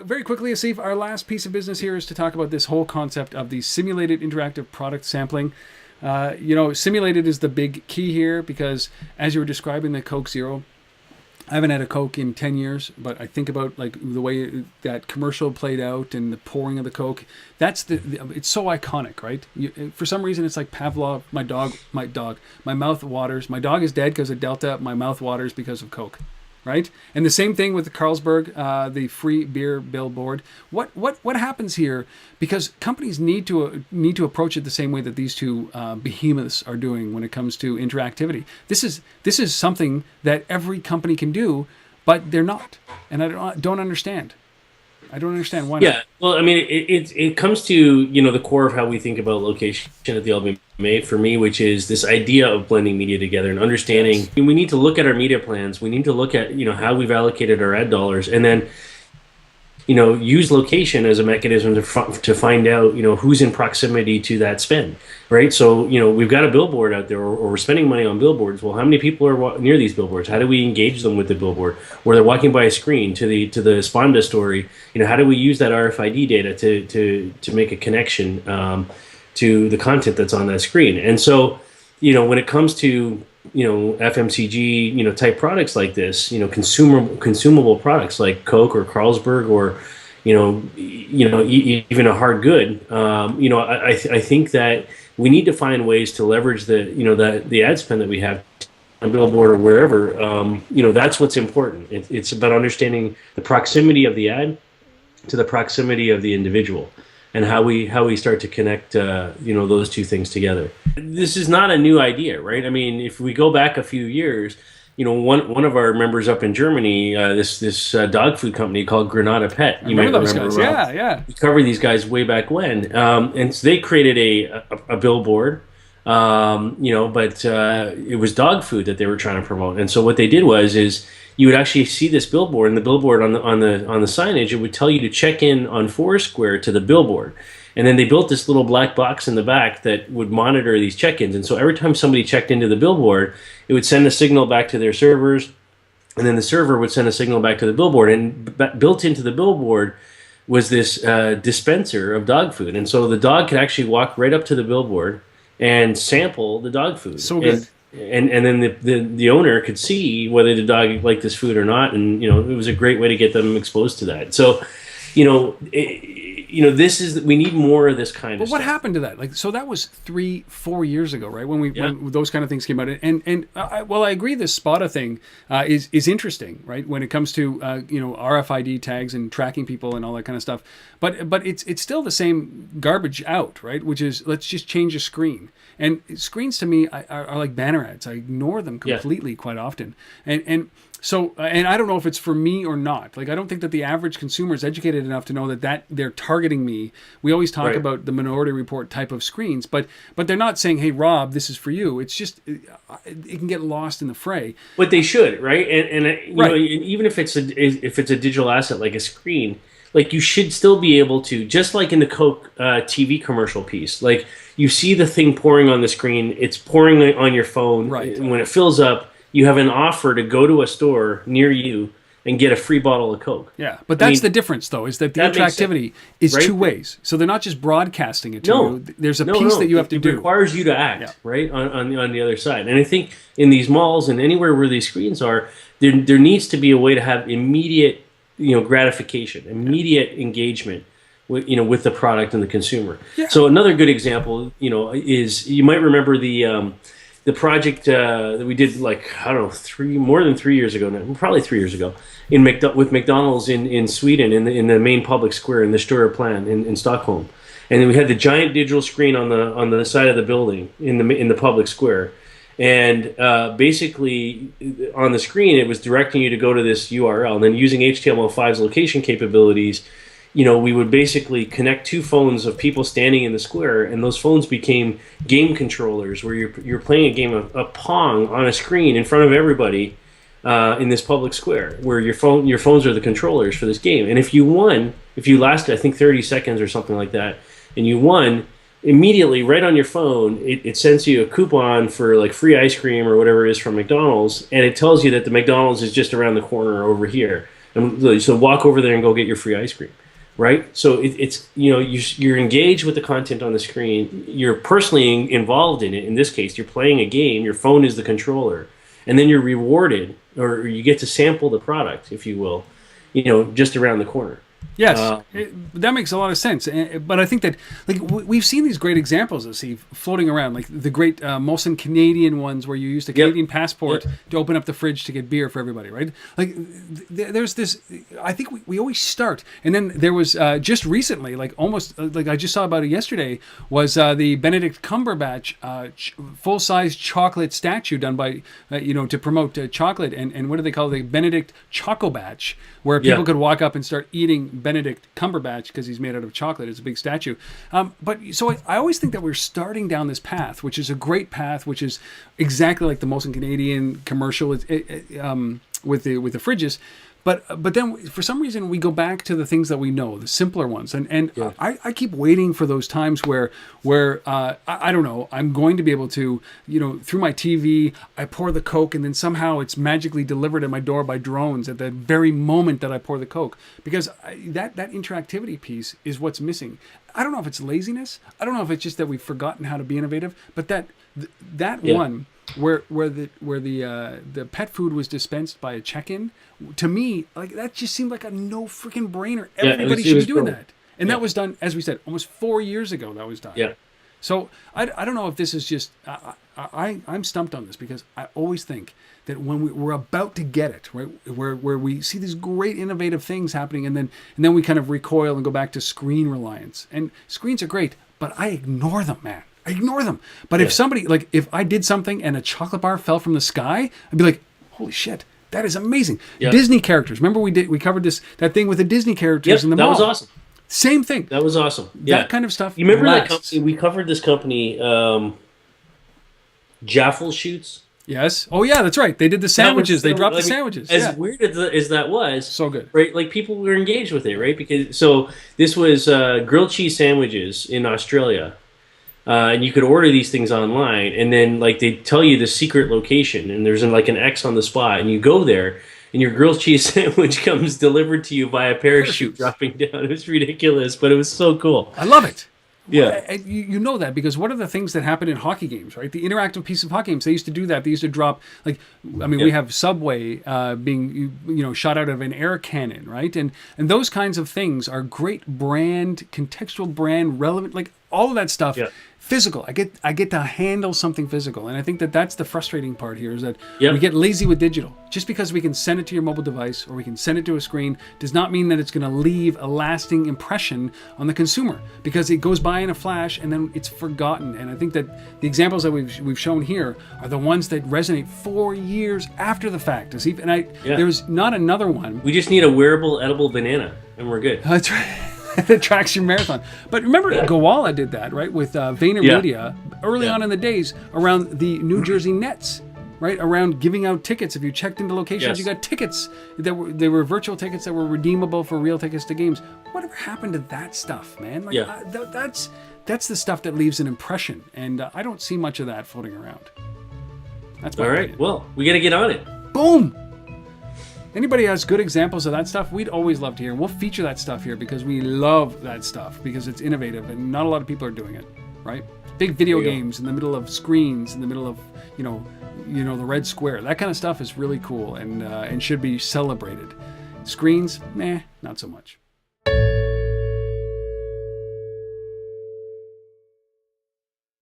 very quickly, Asif, our last piece of business here is to talk about this whole concept of the simulated interactive product sampling. Simulated is the big key here because as you were describing the Coke Zero, I haven't had a Coke in 10 years, but I think about like the way that commercial played out and the pouring of the Coke. It's so iconic, right? For some reason, it's like Pavlov, my mouth waters. My dog is dead because of Delta. My mouth waters because of Coke, right? And the same thing with the Carlsberg, the free beer billboard. What happens here? Because companies need to approach it the same way that these two behemoths are doing when it comes to interactivity. This is something that every company can do, but they're not, and I don't understand. I don't understand why. Yeah, well, I mean, it comes to the core of how we think about location at the LBMA for me, which is this idea of blending media together and understanding. Yes. We need to look at our media plans. We need to look at how we've allocated our ad dollars, and then use location as a mechanism to find out who's in proximity to that spend, right? So we've got a billboard out there, or we're spending money on billboards. Well, how many people are near these billboards? How do we engage them with the billboard? Or they're walking by a screen to the Sponda story. How do we use that RFID data to make a connection to the content that's on that screen? And so when it comes to FMCG, type products like this, consumable products like Coke or Carlsberg or, even a hard good, I think that we need to find ways to leverage the ad spend that we have on Billboard or wherever. That's what's important. It's about understanding the proximity of the ad to the proximity of the individual, and how we start to connect those two things together. This is not a new idea, right? I mean, if we go back a few years, one of our members up in Germany, this dog food company called Granada Pet. You might remember those guys. Yeah. We covered these guys way back when, and so they created a billboard. But it was dog food that they were trying to promote, and so what they did is you would actually see this billboard, and the billboard on the signage, it would tell you to check in on Foursquare to the billboard. And then they built this little black box in the back that would monitor these check-ins. And so every time somebody checked into the billboard, it would send a signal back to their servers, and then the server would send a signal back to the billboard. And built into the billboard was this dispenser of dog food. And so the dog could actually walk right up to the billboard and sample the dog food. So good. And then the owner could see whether the dog liked this food or not, and it was a great way to get them exposed to that. So, we need more of this kind of stuff. But what happened to that? Like, so that was 3-4 years ago, right? When those kind of things came out, and I agree, this Spotta thing is interesting, right? When it comes to RFID tags and tracking people and all that kind of stuff, but it's still the same garbage out, right? Which is, let's just change a screen. And screens to me are like banner ads. I ignore them completely quite often, So, and I don't know if it's for me or not. Like, I don't think that the average consumer is educated enough to know that they're targeting me. We always talk about the Minority Report type of screens, but they're not saying, "Hey, Rob, this is for you." It's just it can get lost in the fray. But they should, right? And even if it's a digital asset like a screen, like, you should still be able to, just like in the Coke TV commercial piece, like, you see the thing pouring on the screen, it's pouring on your phone, right? And when it fills up, you have an offer to go to a store near you and get a free bottle of Coke. Yeah, but that's the difference, though, is that the interactivity is two ways. So they're not just broadcasting it to you. There's a piece that you have to do. It requires you to act, right, on the other side. And I think in these malls and anywhere where these screens are, there needs to be a way to have immediate gratification, immediate engagement with the product and the consumer. Yeah. So another good example, is, you might remember the project that we did, like, I don't know, more than 3 years ago now, probably 3 years ago, with McDonald's in Sweden, in the main public square in the Stureplan in Stockholm. And then we had the giant digital screen on the side of the building in the public square. And basically on the screen, it was directing you to go to this URL, and then using HTML5's location capabilities, we would basically connect two phones of people standing in the square, and those phones became game controllers where you're playing a game of Pong on a screen in front of everybody in this public square, where your phones are the controllers for this game. And if you lasted, I think, 30 seconds or something like that, and you won, immediately right on your phone, it sends you a coupon for, like, free ice cream or whatever it is from McDonald's, and it tells you that the McDonald's is just around the corner over here. And so walk over there and go get your free ice cream, right? So it's you're engaged with the content on the screen. You're personally involved in it. In this case, you're playing a game. Your phone is the controller, and then you're rewarded, or you get to sample the product, if you will, just around the corner. Yes, that makes a lot of sense. But I think that we've seen these great examples of Steve floating around, like the great Molson Canadian ones where you use the Canadian passport to open up the fridge to get beer for everybody, right? Like there's this. I think we always start, and then there was just recently, like almost like I just saw about it yesterday, was the Benedict Cumberbatch full size chocolate statue done by to promote chocolate, and what do they call it? The Benedict Chocobatch, where people could walk up and start eating Benedict Cumberbatch because he's made out of chocolate. It's a big statue. But so I always think that we're starting down this path, which is a great path, which is exactly like the Molson Canadian commercial with the fridges. But then for some reason we go back to the things that we know, the simpler ones, and I keep waiting for those times where I don't know, I'm going to be able to through my TV I pour the Coke and then somehow it's magically delivered at my door by drones at the very moment that I pour the Coke, because that interactivity piece is what's missing. I don't know if it's laziness. I don't know if it's just that we've forgotten how to be innovative, but that one where the pet food was dispensed by a check-in, to me, like that just seemed like a no freaking brainer. Everybody should be doing that. And that was done, as we said, almost 4 years ago. That was done. Yeah. So I don't know if this is just I'm stumped on this, because I always think that when we're about to get it right, where we see these great innovative things happening, and then we kind of recoil and go back to screen reliance. And screens are great, but I ignore them, man. I ignore them. But if somebody, like if I did something and a chocolate bar fell from the sky, I'd be like, holy shit, that is amazing. Yeah. Disney characters. Remember we covered that thing with the Disney characters in the mall. That was awesome. Same thing. That was awesome. Yeah. That kind of stuff. You remember that company? We covered this company, Jaffle Shoots. Yes. Oh yeah, that's right. They did the sandwiches. They dropped the sandwiches. As weird as that was, so good. Right? Like people were engaged with it, right? Because this was grilled cheese sandwiches in Australia. And you could order these things online, and then like they tell you the secret location, and there's like an X on the spot, and you go there, and your grilled cheese sandwich comes delivered to you by a parachute dropping down. It was ridiculous, but it was so cool. I love it. Yeah, well, you know that because what are the things that happen in hockey games, right? The interactive piece of hockey games, they used to do that. They used to drop, like, I mean, we have Subway being shot out of an air cannon, right? And those kinds of things are great brand, contextual brand, relevant, like all of that stuff. Yeah. Physical. I get to handle something physical, and I think that's the frustrating part here, is that we get lazy with digital. Just because we can send it to your mobile device or we can send it to a screen does not mean that it's going to leave a lasting impression on the consumer, because it goes by in a flash and then it's forgotten. And I think that the examples that we've shown here are the ones that resonate 4 years after the fact. There's not another one. We just need a wearable edible banana, and we're good. That's right. That tracks your marathon. But remember, Gowalla did that, right, with VaynerMedia early on in the days around the New Jersey Nets, right, around giving out tickets. If you checked into locations, you got tickets they were virtual tickets that were redeemable for real tickets to games. Whatever happened to that stuff, man? Like, that's the stuff that leaves an impression, and I don't see much of that floating around. That's my opinion. Well, we got to get on it. Boom. Anybody has good examples of that stuff, we'd always love to hear. We'll feature that stuff here because we love that stuff, because it's innovative and not a lot of people are doing it, right? Big video games in the middle of screens, in the middle of, the red square. That kind of stuff is really cool and should be celebrated. Screens, not so much.